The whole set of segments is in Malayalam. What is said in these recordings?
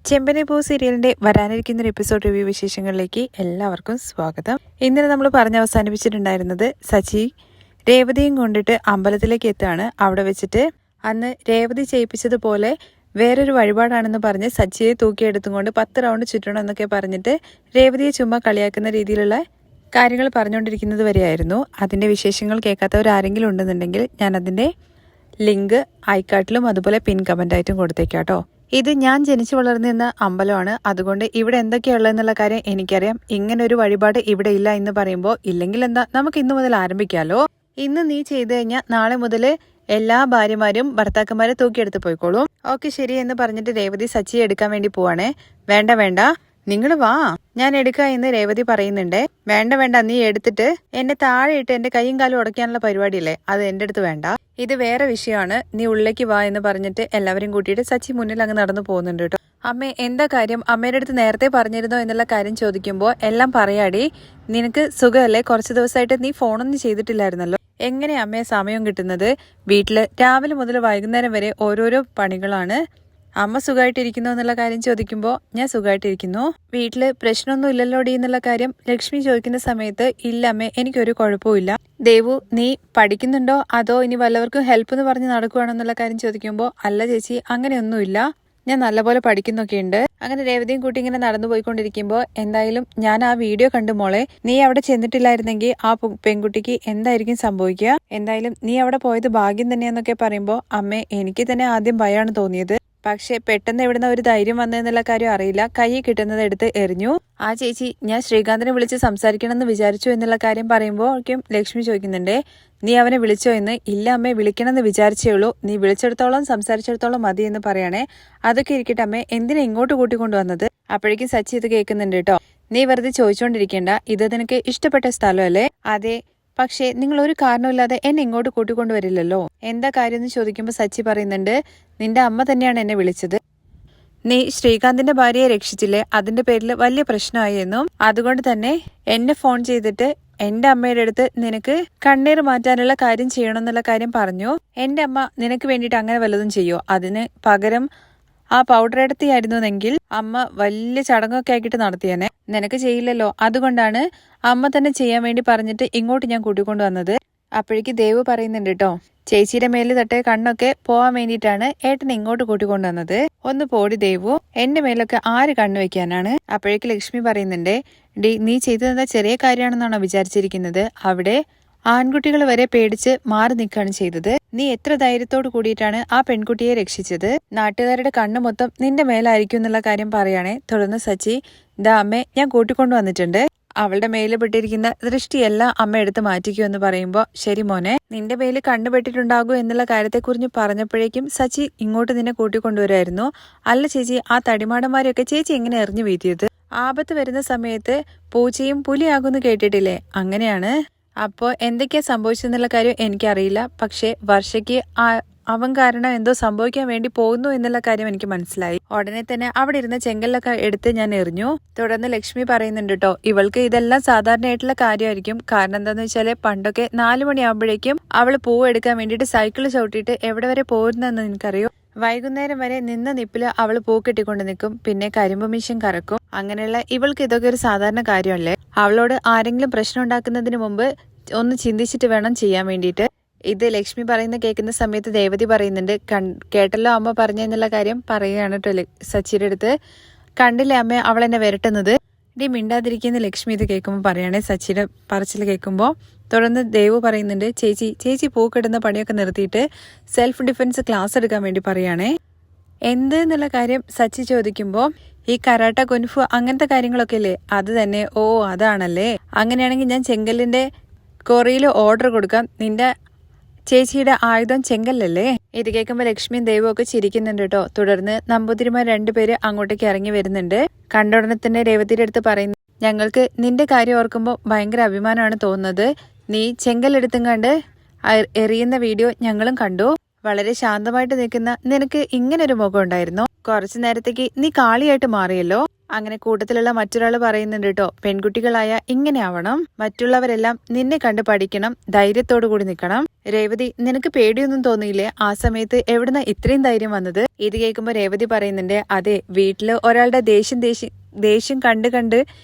ചെമ്പനി പൂ സീരിയലിന്റെ വരാനിരിക്കുന്ന ഒരു എപ്പിസോഡ് റിവ്യൂ വിശേഷങ്ങളിലേക്ക് എല്ലാവർക്കും സ്വാഗതം. ഇന്നലെ നമ്മൾ പറഞ്ഞ് അവസാനിപ്പിച്ചിട്ടുണ്ടായിരുന്നത് സച്ചി രേവതിയും കൊണ്ടിട്ട് അമ്പലത്തിലേക്ക് എത്തുകയാണ്. അവിടെ വെച്ചിട്ട് അന്ന് രേവതി ചെയ്യിപ്പിച്ചതുപോലെ വേറൊരു വഴിപാടാണെന്ന് പറഞ്ഞ് സച്ചിയെ തൂക്കിയെടുത്തുകൊണ്ട് 10 റൗണ്ട് ചുറ്റണം എന്നൊക്കെ പറഞ്ഞിട്ട് രേവതിയെ ചുമ്മാ കളിയാക്കുന്ന രീതിയിലുള്ള കാര്യങ്ങൾ പറഞ്ഞുകൊണ്ടിരിക്കുന്നത് വരെയായിരുന്നു. അതിന്റെ വിശേഷങ്ങൾ കേൾക്കാത്തവർ ആരെങ്കിലും ഉണ്ടെന്നുണ്ടെങ്കിൽ ഞാൻ അതിന്റെ ലിങ്ക് ഐക്കാർട്ടിലും അതുപോലെ പിൻ കമന്റായിട്ടും കൊടുത്തേക്കാട്ടോ. ഇത് ഞാൻ ജനിച്ചു വളർന്നിരുന്ന അമ്പലമാണ്, അതുകൊണ്ട് ഇവിടെ എന്തൊക്കെയുള്ളതെന്നുള്ള കാര്യം എനിക്കറിയാം. ഇങ്ങനെ ഒരു വഴിപാട് ഇവിടെ ഇല്ല എന്ന് പറയുമ്പോൾ ഇല്ലെങ്കിൽ എന്താ, നമുക്ക് ഇന്നു മുതൽ ആരംഭിക്കാലോ. ഇന്ന് നീ ചെയ്തു കഴിഞ്ഞാൽ നാളെ മുതൽ എല്ലാ ഭാര്യമാരും ഭർത്താക്കന്മാരെ തൂക്കിയെടുത്ത് പോയിക്കോളും. ഓക്കെ ശരി എന്ന് പറഞ്ഞിട്ട് രേവതി സച്ചിയെ എടുക്കാൻ വേണ്ടി പോവാണേ. വേണ്ട വേണ്ട, നിങ്ങൾ വാ, ഞാൻ എടുക്ക എന്ന് രേവതി പറയുന്നുണ്ട്. വേണ്ട വേണ്ട, നീ എടുത്തിട്ട് എന്നെ താഴെ ഇട്ട് എന്റെ കൈയും കാലും ഉടയ്ക്കാനുള്ള പരിപാടിയില്ലേ, അത് എന്റെ അടുത്ത് വേണ്ട, ഇത് വേറെ വിഷയമാണ്, നീ ഉള്ളിലേക്ക് വാ എന്ന് പറഞ്ഞിട്ട് എല്ലാവരും കൂട്ടിയിട്ട് സച്ചി മുന്നിൽ അങ്ങ് നടന്നു പോകുന്നുണ്ട് കേട്ടോ. അമ്മേ എന്താ കാര്യം, അമ്മയുടെ അടുത്ത് നേരത്തെ പറഞ്ഞിരുന്നോ എന്നുള്ള കാര്യം ചോദിക്കുമ്പോൾ എല്ലാം പറയാടി, നിനക്ക് സുഖമല്ലേ, കുറച്ച് ദിവസമായിട്ട് നീ ഫോണൊന്നും ചെയ്തിട്ടില്ലായിരുന്നല്ലോ, എങ്ങനെ അമ്മയെ സമയം കിട്ടുന്നത്, വീട്ടില് രാവിലെ മുതൽ വൈകുന്നേരം വരെ ഓരോരോ പണികളാണ്, അമ്മ സുഖമായിട്ടിരിക്കുന്നു എന്നുള്ള കാര്യം ചോദിക്കുമ്പോൾ ഞാൻ സുഖമായിട്ടിരിക്കുന്നു, വീട്ടില് പ്രശ്നമൊന്നും ഇല്ലല്ലോടി എന്നുള്ള കാര്യം ലക്ഷ്മി ചോദിക്കുന്ന സമയത്ത് ഇല്ല അമ്മേ, എനിക്കൊരു കുഴപ്പമില്ല. ദേവു നീ പഠിക്കുന്നുണ്ടോ അതോ ഇനി വല്ലവർക്കും ഹെൽപ്പ് എന്ന് പറഞ്ഞ് നടക്കുവാണോ എന്നുള്ള കാര്യം ചോദിക്കുമ്പോൾ അല്ല ചേച്ചി അങ്ങനെയൊന്നുമില്ല, ഞാൻ നല്ലപോലെ പഠിക്കുന്നൊക്കെ ഉണ്ട്. അങ്ങനെ രേവതിയും കൂട്ടി ഇങ്ങനെ നടന്നു പോയിക്കൊണ്ടിരിക്കുമ്പോൾ എന്തായാലും ഞാൻ ആ വീഡിയോ കണ്ടു മോളെ, നീ അവിടെ ചെന്നിട്ടില്ലായിരുന്നെങ്കിൽ ആ പെൺകുട്ടിക്ക് എന്തായിരിക്കും സംഭവിക്കുക, എന്തായാലും നീ അവിടെ പോയത് ഭാഗ്യം തന്നെയാന്നൊക്കെ പറയുമ്പോൾ അമ്മേ എനിക്ക് തന്നെ ആദ്യം ഭയമാണ് തോന്നിയത്, പക്ഷെ പെട്ടെന്ന് എവിടുന്ന ഒരു ധൈര്യം വന്നതെന്നുള്ള കാര്യം അറിയില്ല, കൈ കിട്ടുന്നത് എടുത്ത് എറിഞ്ഞു. ആ ചേച്ചി ഞാൻ ശ്രീകാന്തിനെ വിളിച്ച് സംസാരിക്കണമെന്ന് വിചാരിച്ചു എന്നുള്ള കാര്യം പറയുമ്പോഴേക്കും ലക്ഷ്മി ചോദിക്കുന്നുണ്ടേ, നീ അവനെ വിളിച്ചോ എന്ന്. ഇല്ല അമ്മേ, വിളിക്കണമെന്ന് വിചാരിച്ചേ ഉള്ളൂ, നീ വിളിച്ചെടുത്തോളം സംസാരിച്ചെടുത്തോളം മതി എന്ന് പറയണേ. അതൊക്കെ ഇരിക്കട്ടെ അമ്മേ, എന്തിനാ ഇങ്ങോട്ട് കൂട്ടിക്കൊണ്ടുവന്നത്. അപ്പോഴേക്കും സച്ചി ഇത് കേൾക്കുന്നുണ്ട് കേട്ടോ. നീ വെറുതെ ചോദിച്ചോണ്ടിരിക്കേണ്ട, ഇത് നിനക്ക് ഇഷ്ടപ്പെട്ട സ്ഥലമല്ലേ. അതെ, പക്ഷേ നിങ്ങൾ ഒരു കാരണമില്ലാതെ എന്നെ ഇങ്ങോട്ട് കൂട്ടിക്കൊണ്ടുവരില്ലല്ലോ. എന്താ കാര്യം എന്ന് ചോദിക്കുമ്പോൾ സച്ചി പറയുന്നുണ്ട്, നിന്റെ അമ്മ തന്നെയാണ് എന്നെ വിളിച്ചത്, നീ ശ്രീകാന്തിന്റെ ഭാര്യയെ രക്ഷിച്ചില്ലേ, അതിന്റെ പേരിൽ വലിയ പ്രശ്നമായി എന്നും അതുകൊണ്ട് തന്നെ എന്നെ ഫോൺ ചെയ്തിട്ട് എന്റെ അമ്മയുടെ അടുത്ത് നിനക്ക് കണ്ണീർ മാറ്റാനുള്ള കാര്യം ചെയ്യണമെന്നുള്ള കാര്യം പറഞ്ഞു. എന്റെ അമ്മ നിനക്ക് വേണ്ടിയിട്ട് അങ്ങനെ വല്ലതും ചെയ്യോ, അതിന് പകരം ആ പൗഡർ എടുത്തിയായിരുന്നെങ്കിൽ അമ്മ വലിയ ചടങ്ങൊക്കെ ആക്കിയിട്ട് നടത്തിയേനെ, നിനക്ക് ചെയ്യില്ലല്ലോ, അതുകൊണ്ടാണ് അമ്മ തന്നെ ചെയ്യാൻ വേണ്ടി പറഞ്ഞിട്ട് ഇങ്ങോട്ട് ഞാൻ കൂട്ടിക്കൊണ്ടുവന്നത്. അപ്പോഴേക്ക് ദേവ് പറയുന്നുണ്ട് കേട്ടോ, ചേച്ചിയുടെ മേലിൽ തട്ടേ കണ്ണൊക്കെ പോവാൻ വേണ്ടിയിട്ടാണ് ഏട്ടനെ ഇങ്ങോട്ട് കൂട്ടിക്കൊണ്ടുവന്നത്, ഒന്ന് പോടി ദേവു, എന്റെ മേലൊക്കെ ആര് കണ്ണു വെക്കാനാണ്. അപ്പോഴേക്ക് ലക്ഷ്മി പറയുന്നുണ്ട്, ഡി നീ ചെയ്തതെന്താ ചെറിയ കാര്യമാണെന്നാണോ വിചാരിച്ചിരിക്കുന്നത്, അവിടെ ആൺകുട്ടികൾ വരെ പേടിച്ച് മാറി നിൽക്കുകയാണ് ചെയ്തത്, നീ എത്ര ധൈര്യത്തോട് കൂടിയിട്ടാണ് ആ പെൺകുട്ടിയെ രക്ഷിച്ചത്, നാട്ടുകാരുടെ കണ്ണു മൊത്തം നിന്റെ മേലായിരിക്കും എന്നുള്ള കാര്യം പറയുകയാണെ. തുടർന്ന് സച്ചി ദാ അമ്മേ ഞാൻ കൂട്ടിക്കൊണ്ടു വന്നിട്ടുണ്ട്, അവളുടെ മേല് പെട്ടിരിക്കുന്ന ദൃഷ്ടിയെല്ലാം അമ്മ എടുത്ത് മാറ്റിക്കൂ എന്ന് പറയുമ്പോൾ ശരി മോനെ, നിന്റെ മേല് കണ്ണുപെട്ടിട്ടുണ്ടാകൂ എന്നുള്ള കാര്യത്തെക്കുറിച്ച് പറഞ്ഞപ്പോഴേക്കും സച്ചി ഇങ്ങോട്ട് നിന്നെ കൂട്ടിക്കൊണ്ടുവരായിരുന്നു. അല്ല ചേച്ചി, ആ തടിമാടന്മാരെയൊക്കെ ചേച്ചി എങ്ങനെ എറിഞ്ഞു വീഴ്ത്തിയത്, ആപത്ത് വരുന്ന സമയത്ത് പൂച്ചയും പുലിയാകുമെന്ന് കേട്ടിട്ടില്ലേ, അങ്ങനെയാണ്. അപ്പോൾ എന്തൊക്കെയാ സംഭവിച്ചെന്നുള്ള കാര്യം എനിക്കറിയില്ല, പക്ഷെ വർഷയ്ക്ക് അവൻ കാരണം എന്തോ സംഭവിക്കാൻ വേണ്ടി പോകുന്നു എന്നുള്ള കാര്യം എനിക്ക് മനസ്സിലായി. ഉടനെ തന്നെ അവിടെ ഇരുന്ന ചെങ്കല്ലൊക്കെ എടുത്ത് ഞാൻ എറിഞ്ഞു. തുടർന്ന് ലക്ഷ്മി പറയുന്നുണ്ട് കേട്ടോ, ഇവൾക്ക് ഇതെല്ലാം സാധാരണയായിട്ടുള്ള കാര്യമായിരിക്കും, കാരണം എന്താന്ന് വെച്ചാല് പണ്ടൊക്കെ 4 മണിയാകുമ്പോഴേക്കും അവള് പൂവ് എടുക്കാൻ വേണ്ടിയിട്ട് സൈക്കിള് ചവിട്ടിയിട്ട് എവിടെ വരെ പോകുന്നതെന്ന് നിനക്കറിയോ, വൈകുന്നേരം വരെ നിന്ന നിപ്പില് അവള് പൂ കെട്ടിക്കൊണ്ട് നിൽക്കും, പിന്നെ കരിമ്പ് മിഷൻ കറക്കും, അങ്ങനെയുള്ള ഇവൾക്ക് ഇതൊക്കെ ഒരു സാധാരണ കാര്യമല്ലേ. അവളോട് ആരെങ്കിലും പ്രശ്നം ഉണ്ടാക്കുന്നതിന് മുമ്പ് ഒന്ന് ചിന്തിച്ചിട്ട് വേണം ചെയ്യാൻ വേണ്ടിയിട്ട്. ഇത് ലക്ഷ്മി പറയുന്ന കേൾക്കുന്ന സമയത്ത് ദേവതി പറയുന്നുണ്ട്, കേട്ടല്ലോ അമ്മ പറഞ്ഞെന്നുള്ള കാര്യം പറയുകയാണ് കേട്ടോ സച്ചിയുടെ അടുത്ത്. കണ്ടില്ലേ അമ്മ അവൾ എന്നെ വരട്ടുന്നത്, ഇടി മിണ്ടാതിരിക്കുന്ന ലക്ഷ്മി ഇത് കേൾക്കുമ്പോൾ പറയുകയാണെ സച്ചിയുടെ പറച്ചിൽ കേൾക്കുമ്പോൾ. തുടർന്ന് ദേവു പറയുന്നുണ്ട്, ചേച്ചി പൂക്കിടുന്ന പണിയൊക്കെ നിർത്തിയിട്ട് സെൽഫ് ഡിഫൻസ് ക്ലാസ് എടുക്കാൻ വേണ്ടി പറയുകയാണേ. എന്ത് എന്നുള്ള കാര്യം സച്ചി ചോദിക്കുമ്പോൾ ഈ കരാട്ട കുൻഫു അങ്ങനത്തെ കാര്യങ്ങളൊക്കെ അല്ലേ, അത് തന്നെ. ഓ അതാണല്ലേ, അങ്ങനെയാണെങ്കിൽ ഞാൻ ചെങ്കല്ലിന്റെ കൊറിയയിൽ ഓർഡർ കൊടുക്കാം, നിന്റെ ചേച്ചിയുടെ ആയുധം ചെങ്കല്ലല്ലേ. ഇത് കേൾക്കുമ്പോൾ ലക്ഷ്മിയും ദേവും ഒക്കെ ചിരിക്കുന്നുണ്ട് കേട്ടോ. തുടർന്ന് നമ്പൂതിരിമാർ 2 പേര് അങ്ങോട്ടേക്ക് ഇറങ്ങി വരുന്നുണ്ട്. കണ്ട ഉടനെ തന്നെ രേവതിയുടെ അടുത്ത് പറയുന്നു, ഞങ്ങൾക്ക് നിന്റെ കാര്യം ഓർക്കുമ്പോൾ ഭയങ്കര അഭിമാനമാണ് തോന്നുന്നത്, നീ ചെങ്കല്ലെടുത്തും കണ്ട് എറിയുന്ന വീഡിയോ ഞങ്ങളും കണ്ടു, വളരെ ശാന്തമായിട്ട് നിൽക്കുന്ന നിനക്ക് ഇങ്ങനൊരു മുഖം ഉണ്ടായിരുന്നു, കുറച്ചു നേരത്തേക്ക് നീ കാളിയായിട്ട് മാറിയല്ലോ, അങ്ങനെ കൂട്ടത്തിലുള്ള മറ്റൊരാൾ പറയുന്നുണ്ട് കേട്ടോ, പെൺകുട്ടികളായ ഇങ്ങനെ ആവണം, മറ്റുള്ളവരെല്ലാം നിന്നെ കണ്ട് പഠിക്കണം, ധൈര്യത്തോടു കൂടി നിൽക്കണം. രേവതി, നിനക്ക് പേടിയൊന്നും തോന്നിയില്ലേ? ആ സമയത്ത് എവിടുന്ന ഇത്രയും ധൈര്യം വന്നത്? ഇത് കേൾക്കുമ്പോ രേവതി പറയുന്നുണ്ട്, അതെ, വീട്ടില് ഒരാളുടെ ദേഷ്യം കണ്ട്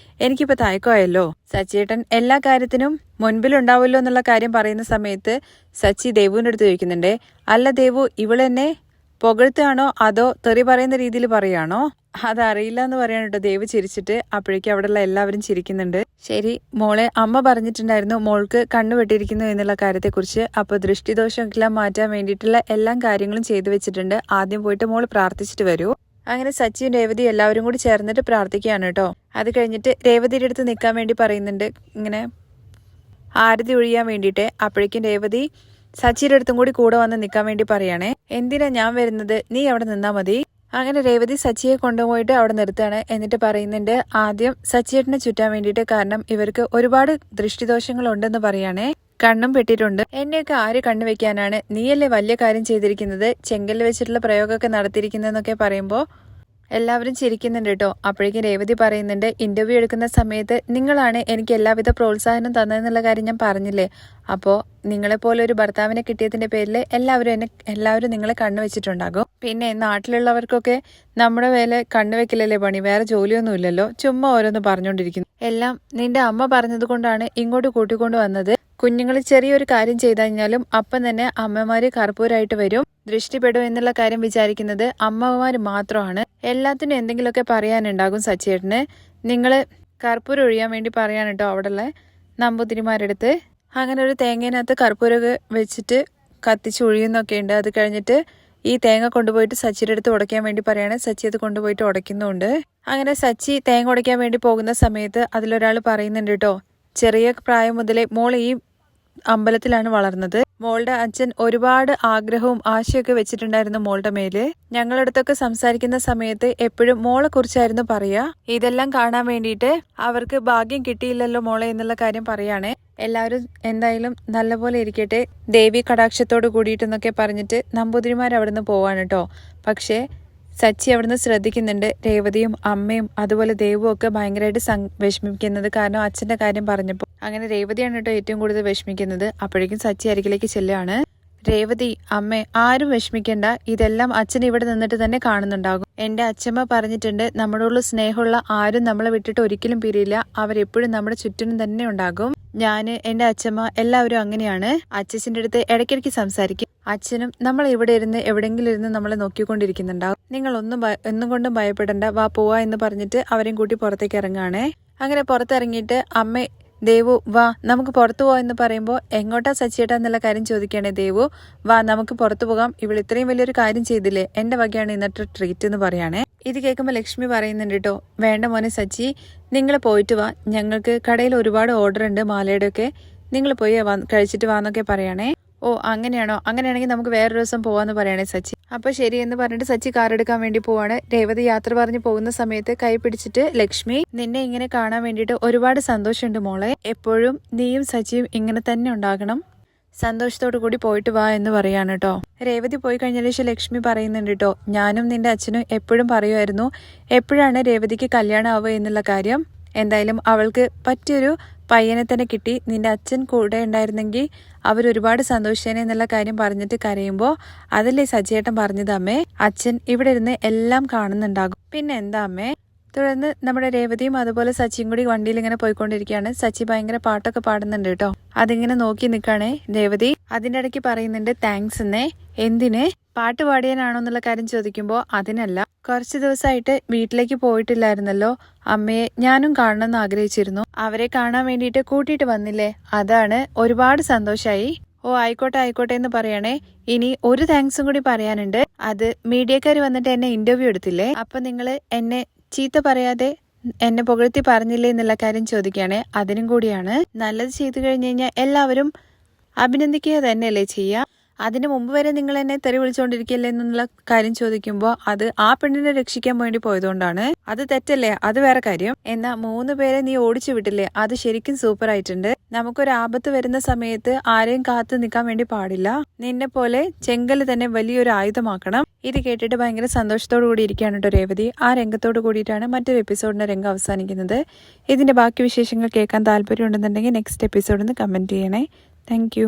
എനിക്കിപ്പോ തയക്കമായല്ലോ. സച്ചിയേട്ടൻ എല്ലാ കാര്യത്തിനും മുൻപിലുണ്ടാവുമല്ലോ എന്നുള്ള കാര്യം പറയുന്ന സമയത്ത് സച്ചി ദേവുവിന്റെ അടുത്ത് ചോദിക്കുന്നുണ്ട്, അല്ല ദേവു, ഇവളെന്നെ പുകഴ്ത്താണോ അതോ തെറി പറയുന്ന രീതിയിൽ പറയാണോ? അതറിയില്ല എന്ന് പറയാൻ കേട്ടോ ദേവ് ചിരിച്ചിട്ട്. അപ്പോഴേക്കും അവിടെയുള്ള എല്ലാവരും ചിരിക്കുന്നുണ്ട്. ശരി മോളെ, അമ്മ പറഞ്ഞിട്ടുണ്ടായിരുന്നു മോൾക്ക് കണ്ണുവെട്ടിയിരിക്കുന്നു എന്നുള്ള കാര്യത്തെക്കുറിച്ച്. അപ്പോൾ ദൃഷ്ടിദോഷമെല്ലാം മാറ്റാൻ വേണ്ടിയിട്ടുള്ള എല്ലാ കാര്യങ്ങളും ചെയ്തു വെച്ചിട്ടുണ്ട്. ആദ്യം പോയിട്ട് മോള് പ്രാർത്ഥിച്ചിട്ട് വരൂ. അങ്ങനെ സച്ചിയും രേവതിയും എല്ലാവരും കൂടി ചേർന്നിട്ട് പ്രാർത്ഥിക്കുകയാണ് കേട്ടോ. അത് കഴിഞ്ഞിട്ട് രേവതിയുടെ അടുത്ത് നിൽക്കാൻ വേണ്ടി പറയുന്നുണ്ട്, ഇങ്ങനെ ആരതി ഒഴിയാൻ വേണ്ടിയിട്ട്. അപ്പോഴേക്കും രേവതി സച്ചിയുടെ അടുത്തും കൂടെ വന്ന് നിൽക്കാൻ വേണ്ടി പറയണേ. എന്തിനാ ഞാൻ വരുന്നത്, നീ അവിടെ നിന്നാ മതി. അങ്ങനെ രേവതി സച്ചിയെ കൊണ്ടുപോയിട്ട് അവിടെ നിർത്തുകയാണ്. എന്നിട്ട് പറയുന്നുണ്ട്, ആദ്യം സച്ചിയേട്ടനെ ചുറ്റാൻ വേണ്ടിയിട്ട്, കാരണം ഇവർക്ക് ഒരുപാട് ദൃഷ്ടിദോഷങ്ങൾ ഉണ്ടെന്ന് പറയാണേ. കണ്ണും പെട്ടിട്ടുണ്ട്. എന്നെയൊക്കെ ആര് കണ്ണുവെക്കാനാണ്? നീയല്ലേ വലിയ കാര്യം ചെയ്തിരിക്കുന്നത്, ചെങ്കല്ല് വെച്ചിട്ടുള്ള പ്രയോഗമൊക്കെ നടത്തിയിരിക്കുന്നതെന്നൊക്കെ പറയുമ്പോൾ എല്ലാവരും ചിരിക്കുന്നുണ്ട് കേട്ടോ. അപ്പോഴേക്കും രേവതി പറയുന്നുണ്ട്, ഇന്റർവ്യൂ എടുക്കുന്ന സമയത്ത് നിങ്ങളാണ് എനിക്ക് എല്ലാവിധ പ്രോത്സാഹനം തന്നതെന്നുള്ള കാര്യം ഞാൻ പറഞ്ഞില്ലേ. അപ്പോൾ നിങ്ങളെപ്പോലെ ഒരു ഭർത്താവിനെ കിട്ടിയതിന്റെ പേരിൽ എല്ലാവരും നിങ്ങളെ കണ്ണുവെച്ചിട്ടുണ്ടാകും. പിന്നെ നാട്ടിലുള്ളവർക്കൊക്കെ നമ്മുടെ വേല കണ്ണുവെക്കലല്ലേ പണി, വേറെ ജോലിയൊന്നുമില്ലല്ലോ. ചുമ്മാ ഓരോന്ന് പറഞ്ഞുകൊണ്ടിരിക്കുന്നു. എല്ലാം നിന്റെ അമ്മ പറഞ്ഞത് കൊണ്ടാണ് ഇങ്ങോട്ട് കൂട്ടിക്കൊണ്ട് വന്നത്. കുഞ്ഞുങ്ങൾ ചെറിയൊരു കാര്യം ചെയ്തു കഴിഞ്ഞാലും അപ്പം തന്നെ അമ്മമാര് കർപ്പൂരായിട്ട് വരും, ദൃഷ്ടിപ്പെടും എന്നുള്ള കാര്യം വിചാരിക്കുന്നത് അമ്മമാര് മാത്രമാണ്. എല്ലാത്തിനും എന്തെങ്കിലുമൊക്കെ പറയാനുണ്ടാകും സച്ചിയേട്ടന്. നിങ്ങള് കർപ്പൂരം ഒഴിയാൻ വേണ്ടി പറയാൻ കേട്ടോ അവിടെയുള്ള നമ്പൂതിരിമാരെടുത്ത്. അങ്ങനെ ഒരു തേങ്ങേനകത്ത് കർപ്പൂരമൊക്കെ വെച്ചിട്ട് കത്തിച്ച് ഒഴിയുന്നൊക്കെ ഉണ്ട്. അത് കഴിഞ്ഞിട്ട് ഈ തേങ്ങ കൊണ്ടുപോയിട്ട് സച്ചിയുടെ അടുത്ത് ഉടയ്ക്കാൻ വേണ്ടി പറയാണ്. സച്ചി അത് കൊണ്ടുപോയിട്ട് ഉടയ്ക്കുന്നുണ്ട്. അങ്ങനെ സച്ചി തേങ്ങ ഉടയ്ക്കാൻ വേണ്ടി പോകുന്ന സമയത്ത് അതിലൊരാൾ പറയുന്നുണ്ട് കേട്ടോ, ചെറിയ പ്രായം മുതലേ മോൾ ഈ അമ്പലത്തിലാണ് വളർന്നത്. മോളുടെ അച്ഛൻ ഒരുപാട് ആഗ്രഹവും ആശയൊക്കെ വെച്ചിട്ടുണ്ടായിരുന്നു മോളുടെ മേല്. ഞങ്ങളടുത്തൊക്കെ സംസാരിക്കുന്ന സമയത്ത് എപ്പോഴും മോളെ കുറിച്ചായിരുന്നു പറയാ. ഇതെല്ലാം കാണാൻ വേണ്ടിയിട്ട് അവർക്ക് ഭാഗ്യം കിട്ടിയില്ലല്ലോ മോളെ എന്നുള്ള കാര്യം പറയാണേ. എല്ലാവരും എന്തായാലും നല്ലപോലെ ഇരിക്കട്ടെ, ദേവി കടാക്ഷത്തോട് കൂടിയിട്ടെന്നൊക്കെ പറഞ്ഞിട്ട് നമ്പൂതിരിമാർ അവിടുന്ന് പോവാണ് കേട്ടോ. പക്ഷേ സച്ചി അവിടുന്ന് ശ്രദ്ധിക്കുന്നുണ്ട്. രേവതിയും അമ്മയും അതുപോലെ ദേവും ഒക്കെ ഭയങ്കരമായിട്ട് വിഷമിക്കുന്നത്, കാരണം അച്ഛന്റെ കാര്യം പറഞ്ഞപ്പോൾ. അങ്ങനെ രേവതിയാണ് കേട്ടോ ഏറ്റവും കൂടുതൽ വിഷമിക്കുന്നത്. അപ്പോഴേക്കും സച്ചി അരികിലേക്ക് ചെല്ലുകയാണ്. രേവതി, അമ്മേ, ആരും വിഷമിക്കണ്ട, ഇതെല്ലാം അച്ഛൻ ഇവിടെ നിന്നിട്ട് തന്നെ കാണുന്നുണ്ടാകും. എന്റെ അച്ഛമ്മ പറഞ്ഞിട്ടുണ്ട്, നമ്മളോടുള്ള സ്നേഹമുള്ള ആരും നമ്മളെ വിട്ടിട്ട് ഒരിക്കലും പിരിയില്ല, അവരെപ്പോഴും നമ്മുടെ ചുറ്റിനും തന്നെ ഉണ്ടാകും. ഞാന്, എന്റെ അച്ഛമ്മ, എല്ലാവരും അങ്ങനെയാണ്. അച്ഛന്റെ അടുത്ത് ഇടയ്ക്കിടയ്ക്ക് സംസാരിക്കും. അച്ഛനും നമ്മൾ ഇവിടെ ഇരുന്ന് എവിടെയെങ്കിലും ഇരുന്ന് നമ്മളെ നോക്കിക്കൊണ്ടിരിക്കുന്നുണ്ടാവും. നിങ്ങൾ ഒന്നും കൊണ്ടും ഭയപ്പെടണ്ട, വാ പോവാ എന്ന് പറഞ്ഞിട്ട് അവരെയും കൂട്ടി പുറത്തേക്ക് ഇറങ്ങുകയാണേ. അങ്ങനെ പുറത്തിറങ്ങിയിട്ട് അമ്മ, ദേവു വാ നമുക്ക് പുറത്തു പോവാ എന്ന് പറയുമ്പോൾ എങ്ങോട്ടാ സച്ചിയേട്ടാ എന്നുള്ള കാര്യം ചോദിക്കുകയാണെ ദേവു, വാ നമുക്ക് പുറത്തു പോകാം, ഇവൾ ഇത്രയും വലിയൊരു കാര്യം ചെയ്തില്ലേ, എന്റെ വകയാണ് ഇന്നത്തെ ട്രീറ്റ് എന്ന് പറയാണേ. ഇത് കേൾക്കുമ്പോൾ ലക്ഷ്മി പറയുന്നുണ്ട് കേട്ടോ, വേണ്ട മോനെ സച്ചി, നിങ്ങൾ പോയിട്ട് വാ, ഞങ്ങൾക്ക് കടയിൽ ഒരുപാട് ഓർഡർ ഉണ്ട് മാലയുടെ ഒക്കെ, നിങ്ങൾ പോയി കഴിച്ചിട്ട് വാന്നൊക്കെ പറയാണേ. ഓ അങ്ങനെയാണോ, അങ്ങനെയാണെങ്കിൽ നമുക്ക് വേറൊരു ദിവസം പോവാന്ന് പറയണേ സച്ചി. അപ്പൊ ശരി എന്ന് പറഞ്ഞിട്ട് സച്ചി കാർ എടുക്കാൻ വേണ്ടി പോവാണ്. രേവതി യാത്ര പറഞ്ഞു പോകുന്ന സമയത്ത് കൈ പിടിച്ചിട്ട് ലക്ഷ്മി, നിന്നെ ഇങ്ങനെ കാണാൻ വേണ്ടിയിട്ട് ഒരുപാട് സന്തോഷമുണ്ട് മോളെ, എപ്പോഴും നീയും സച്ചിയും ഇങ്ങനെ തന്നെ ഉണ്ടാകണം, സന്തോഷത്തോടു കൂടി പോയിട്ട് വാ എന്ന് പറയാണ് കേട്ടോ. രേവതി പോയി കഴിഞ്ഞ ശേഷം ലക്ഷ്മി പറയുന്നുണ്ട് കേട്ടോ, ഞാനും നിന്റെ അച്ഛനും എപ്പോഴും പറയുമായിരുന്നു എപ്പോഴാണ് രേവതിക്ക് കല്യാണം ആവുക എന്നുള്ള കാര്യം. എന്തായാലും അവൾക്ക് പറ്റിയൊരു പയ്യനെ തന്നെ കിട്ടി, നിന്റെ അച്ഛൻ കൂടെ ഉണ്ടായിരുന്നെങ്കിൽ അവരൊരുപാട് സന്തോഷിച്ചേനെ എന്നുള്ള കാര്യം പറഞ്ഞിട്ട് കരയുമ്പോൾ അതല്ലേ സച്ചിയേട്ടൻ പറഞ്ഞത് അമ്മേ, അച്ഛൻ ഇവിടെ ഇരുന്ന് എല്ലാം കാണുന്നുണ്ടാകും. പിന്നെ എന്താ അമ്മേ. തുടർന്ന് നമ്മുടെ രേവതിയും അതുപോലെ സച്ചിയും കൂടി വണ്ടിയിൽ ഇങ്ങനെ പോയിക്കൊണ്ടിരിക്കുകയാണ്. സച്ചി ഭയങ്കര പാട്ടൊക്കെ പാടുന്നുണ്ട് കേട്ടോ. അതിങ്ങനെ നോക്കി നിൽക്കണേ രേവതി. അതിന്റെ ഇടയ്ക്ക് പറയുന്നുണ്ട് താങ്ക്സ് എന്നേ. എന്തിന്, പാട്ട് പാടിയാനാണോ എന്നുള്ള കാര്യം ചോദിക്കുമ്പോൾ അതിനല്ല, കുറച്ച് ദിവസമായിട്ട് വീട്ടിലേക്ക് പോയിട്ടില്ലായിരുന്നല്ലോ, അമ്മയെ ഞാനും കാണണമെന്ന് ആഗ്രഹിച്ചിരുന്നു, അവരെ കാണാൻ വേണ്ടിയിട്ട് കൂട്ടിയിട്ട് വന്നില്ലേ, അതാണ്, ഒരുപാട് സന്തോഷായി. ഓ ആയിക്കോട്ടെ എന്ന് പറയണേ. ഇനി ഒരു താങ്ക്സും കൂടി പറയാനുണ്ട്. അത് മീഡിയക്കാർ വന്നിട്ട് എന്നെ ഇന്റർവ്യൂ എടുത്തില്ലേ, അപ്പൊ നിങ്ങള് എന്നെ ചീത്ത പറയാതെ എന്നെ പുകഴ്ത്തി പറഞ്ഞില്ലേ എന്നുള്ള കാര്യം ചോദിക്കുകയാണെ, അതിനും കൂടിയാണ്. നല്ലത് ചെയ്തു കഴിഞ്ഞു കഴിഞ്ഞാൽ എല്ലാവരും അഭിനന്ദിക്കുക തന്നെയല്ലേ ചെയ്യുക. അതിന് മുമ്പ് വരെ നിങ്ങൾ എന്നെ തെറി വിളിച്ചുകൊണ്ടിരിക്കല്ലേ എന്നുള്ള കാര്യം ചോദിക്കുമ്പോൾ അത് ആ പെണ്ണിനെ രക്ഷിക്കാൻ വേണ്ടി പോയതുകൊണ്ടാണ്. അത് തെറ്റല്ലേ, അത് വേറെ കാര്യം. എന്നാ 3 പേരെ നീ ഓടിച്ചു വിട്ടില്ലേ, അത് ശരിക്കും സൂപ്പർ ആയിട്ടുണ്ട്. നമുക്കൊരു ആപത്ത് വരുന്ന സമയത്ത് ആരെയും കാത്തു നിൽക്കാൻ വേണ്ടി പാടില്ല. നിന്നെ പോലെ ചെങ്കല് തന്നെ വലിയൊരു ആയുധമാക്കണം. ഇത് കേട്ടിട്ട് ഭയങ്കര സന്തോഷത്തോടു കൂടി ഇരിക്കുകയാണ് കേട്ടോ രേവതി. ആ രംഗത്തോട് കൂടിയിട്ടാണ് മറ്റൊരു എപ്പിസോഡിന്റെ രംഗം അവസാനിക്കുന്നത്. ഇതിന്റെ ബാക്കി വിശേഷങ്ങൾ കേൾക്കാൻ താല്പര്യം ഉണ്ടെന്നുണ്ടെങ്കിൽ നെക്സ്റ്റ് എപ്പിസോഡിൽ നിന്ന് കമന്റ് ചെയ്യണേ. താങ്ക്